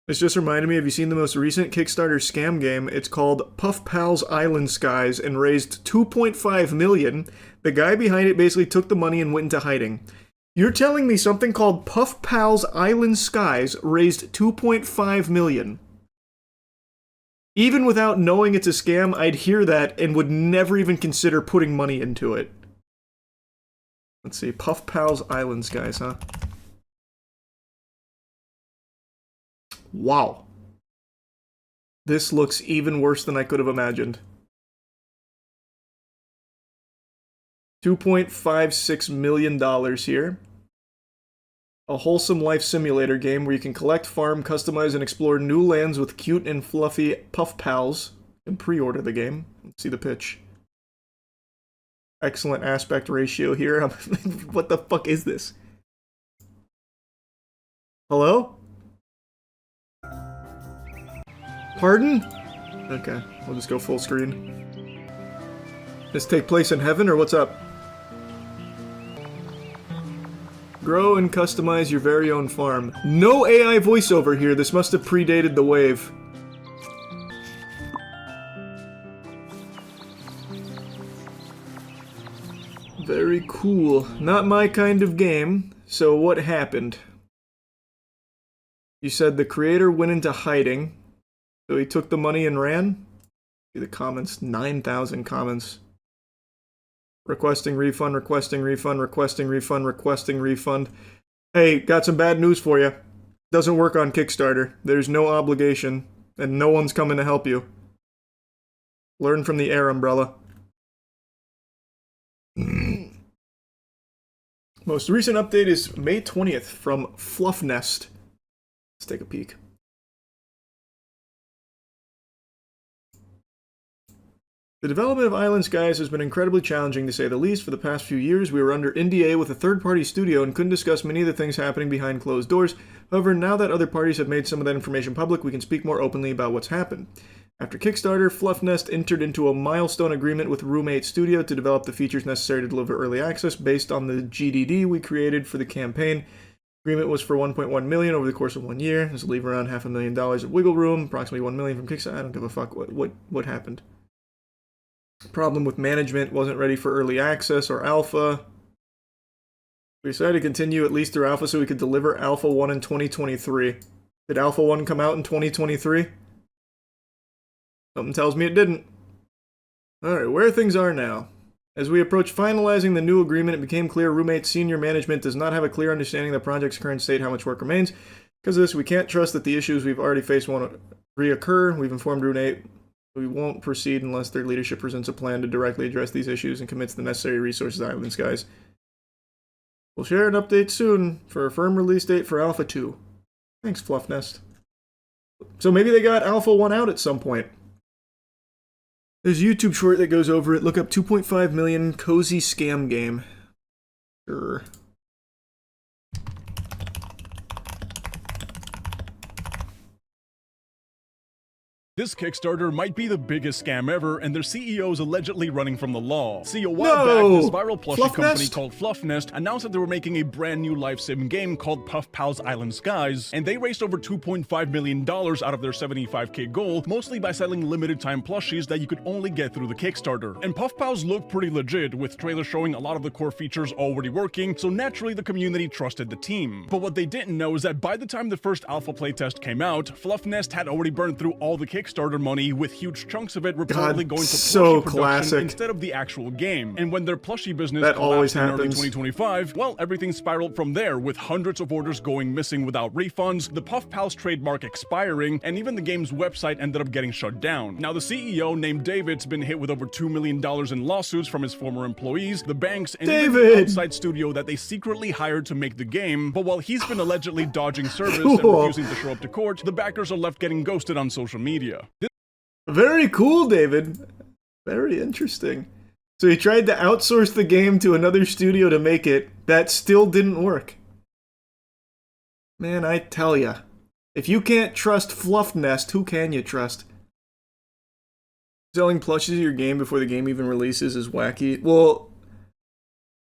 This just reminded me, have you seen the most recent Kickstarter scam game? It's called Puff Pals Island Skies and raised $2.5 million. The guy behind it basically took the money and went into hiding. You're telling me something called Puff Pals Island Skies raised $2.5 million? Even without knowing it's a scam, I'd hear that and would never even consider putting money into it. Let's see, Puff Pals Island Skies, huh? Wow. This looks even worse than I could have imagined. $2.56 million here. A wholesome life simulator game where you can collect, farm, customize, and explore new lands with cute and fluffy puff pals. You can pre-order the game. Let's see the pitch. Excellent aspect ratio here. What the fuck is this? Hello? Pardon? Okay, we'll just go full screen. This take place in heaven, or what's up? Grow and customize your very own farm. No AI voiceover here, this must have predated the wave. Very cool. Not my kind of game. So what happened? You said the creator went into hiding. So he took the money and ran? See the comments, 9,000 comments. Requesting refund, requesting refund, requesting refund, requesting refund. Hey, got some bad news for you. Doesn't work on Kickstarter. There's no obligation, and no one's coming to help you. Learn from the air umbrella. Most recent update is May 20th from Fluffnest. Let's take a peek. The development of Island Skies has been incredibly challenging, to say the least. For the past few years, we were under NDA with a third-party studio and couldn't discuss many of the things happening behind closed doors. However, now that other parties have made some of that information public, we can speak more openly about what's happened. After Kickstarter, Fluffnest entered into a milestone agreement with Roommate Studio to develop the features necessary to deliver early access based on the GDD we created for the campaign. Agreement was for $1.1 million over the course of 1 year. This will leave around $500,000 of wiggle room, approximately $1 million from Kickstarter. I don't give a fuck what happened. Problem with management, wasn't ready for early access or alpha. We decided to continue at least through alpha so we could deliver alpha 1 in 2023. Did alpha 1 come out in 2023? Something tells me it didn't. Alright, where things are now. As we approach finalizing the new agreement, it became clear Roommate's senior management does not have a clear understanding of the project's current state, how much work remains. Because of this, we can't trust that the issues we've already faced won't reoccur. We've informed Roommate we won't proceed unless their leadership presents a plan to directly address these issues and commits the necessary resources to Island Skies. We'll share an update soon for a firm release date for Alpha 2. Thanks, Fluffnest. So maybe they got Alpha 1 out at some point. There's a YouTube short that goes over it. Look up 2.5 million cozy scam game. Sure. This Kickstarter might be the biggest scam ever, and their CEO is allegedly running from the law. See, a while back, this viral plushie company called Fluffnest announced that they were making a brand new life sim game called Puff Pals Island Skies, and they raised over $2.5 million out of their $75K goal, mostly by selling limited time plushies that you could only get through the Kickstarter. And Puff Pals looked pretty legit, with trailers showing a lot of the core features already working, so naturally the community trusted the team. But what they didn't know is that by the time the first alpha playtest came out, Fluffnest had already burned through all the Kickstarter money, with huge chunks of it reportedly going to plushie production instead of the actual game. And when their plushie business collapsed in early 2025, well, everything spiraled from there, with hundreds of orders going missing without refunds, the Puff Pals trademark expiring, and even the game's website ended up getting shut down. Now, the CEO, named David's been hit with over $2 million in lawsuits from his former employees, the banks, and even the outside studio that they secretly hired to make the game. But while he's been allegedly dodging service and refusing to show up to court, the backers are left getting ghosted on social media. Very cool, David. Very interesting. So he tried to outsource the game to another studio to make it. That still didn't work. Man, I tell ya. If you can't trust Fluffnest, who can you trust? Selling plushies of your game before the game even releases is wacky. Well,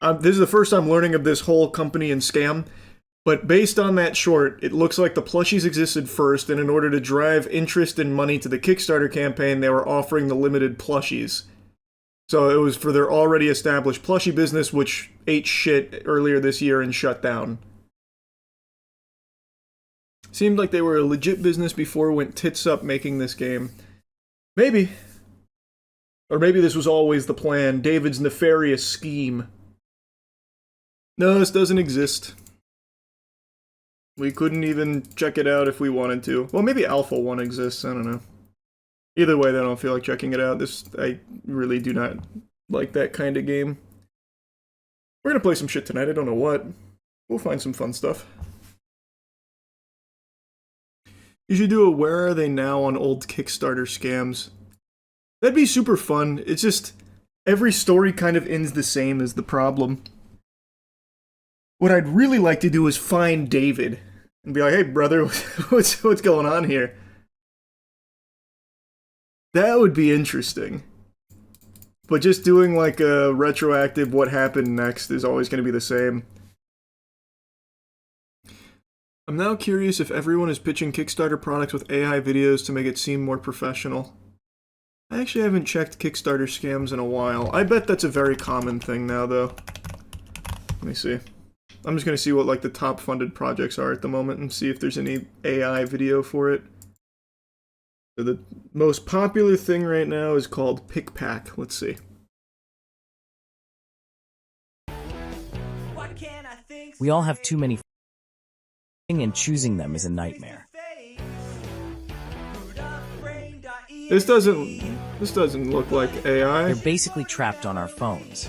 this is the first I'm learning of this whole company and scam. But based on that short, it looks like the plushies existed first, and in order to drive interest and money to the Kickstarter campaign, they were offering the limited plushies. So it was for their already established plushie business, which ate shit earlier this year and shut down. Seemed like they were a legit business before it went tits up making this game. Maybe. Or maybe this was always the plan, David's nefarious scheme. No, this doesn't exist. We couldn't even check it out if we wanted to. Well, maybe Alpha 1 exists, I don't know. Either way, I don't feel like checking it out. I really do not like that kind of game. We're gonna play some shit tonight, I don't know what. We'll find some fun stuff. You should do a Where Are They Now on old Kickstarter scams. That'd be super fun. It's just, every story kind of ends the same as the problem. What I'd really like to do is find David and be like, hey brother, what's going on here? That would be interesting. But just doing like a retroactive what happened next is always going to be the same. I'm now curious if everyone is pitching Kickstarter products with AI videos to make it seem more professional. I actually haven't checked Kickstarter scams in a while. I bet that's a very common thing now, though. Let me see. I'm just gonna see what like the top funded projects are at the moment and see if there's any AI video for it. So the most popular thing right now is called PickPack. Let's see. We all have too many and choosing them is a nightmare. This doesn't look like AI. They're basically trapped on our phones.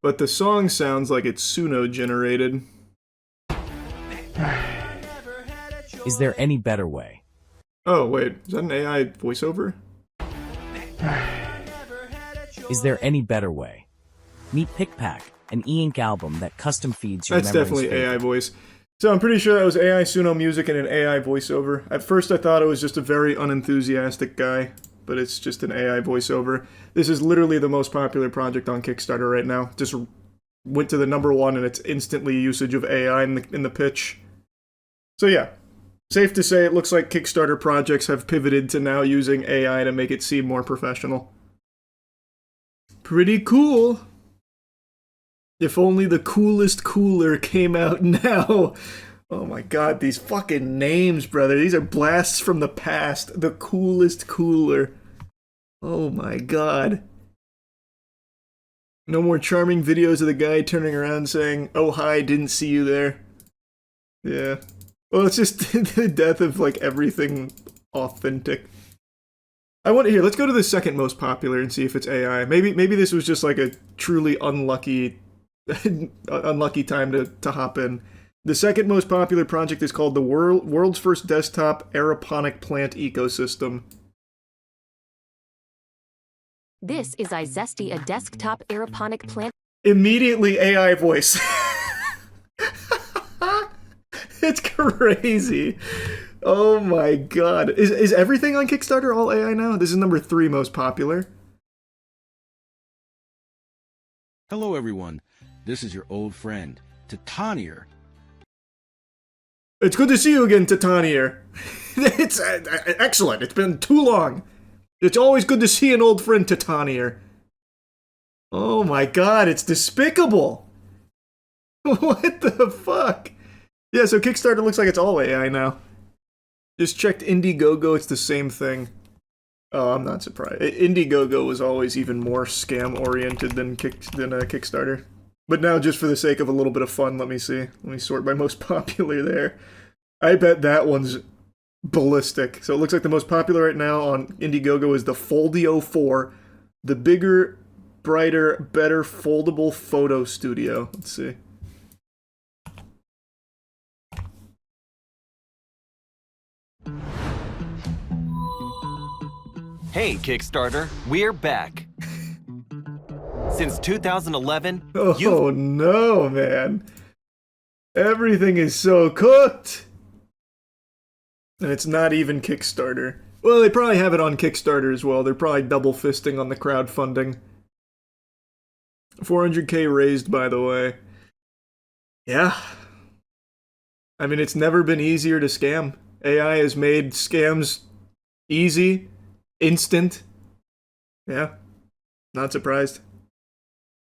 But the song sounds like it's Suno generated. Is there any better way? Oh wait, is that an AI voiceover? Is there any better way? Meet PickPack, an e-ink album that custom feeds your That's memories. definitely AI voice. So I'm pretty sure that was AI Suno music and an AI voiceover. At first I thought it was just a very unenthusiastic guy, but it's just an AI voiceover. This is literally the most popular project on Kickstarter right now. Just went to the #1 and it's instantly usage of AI in the pitch. So yeah, safe to say it looks like Kickstarter projects have pivoted to now using AI to make it seem more professional. Pretty cool. If only the coolest cooler came out now. Oh my god, these fucking names, brother. These are blasts from the past. The coolest cooler. Oh my god. No more charming videos of the guy turning around saying, oh hi, didn't see you there. Yeah. Well, it's just the death of like everything authentic. I want to hear, let's go to the second most popular and see if it's AI. Maybe this was just like a truly unlucky time to hop in. The second most popular project is called the World's First Desktop Aeroponic Plant Ecosystem. This is iZesty, a desktop aeroponic plant. Immediately AI voice. It's crazy. Oh my god. Is everything on Kickstarter all AI now? This is #3 most popular. Hello everyone. This is your old friend, Titanier. It's good to see you again, Titanier. It's excellent. It's been too long. It's always good to see an old friend, Titanier. Oh my god, it's despicable. What the fuck? Yeah, so Kickstarter looks like it's all AI now. Just checked Indiegogo, it's the same thing. Oh, I'm not surprised. Indiegogo was always even more scam-oriented than Kickstarter. But now, just for the sake of a little bit of fun, let me see. Let me sort by most popular there. I bet that one's ballistic. So it looks like the most popular right now on Indiegogo is the Foldio 4, the bigger, brighter, better foldable photo studio. Let's see. Hey, Kickstarter, we're back. Since 2011, Oh no, man. Everything is so cooked. And it's not even Kickstarter. Well, they probably have it on Kickstarter as well. They're probably double fisting on the crowdfunding. 400k raised, by the way. Yeah. I mean, it's never been easier to scam. AI has made scams easy, instant. Yeah, not surprised.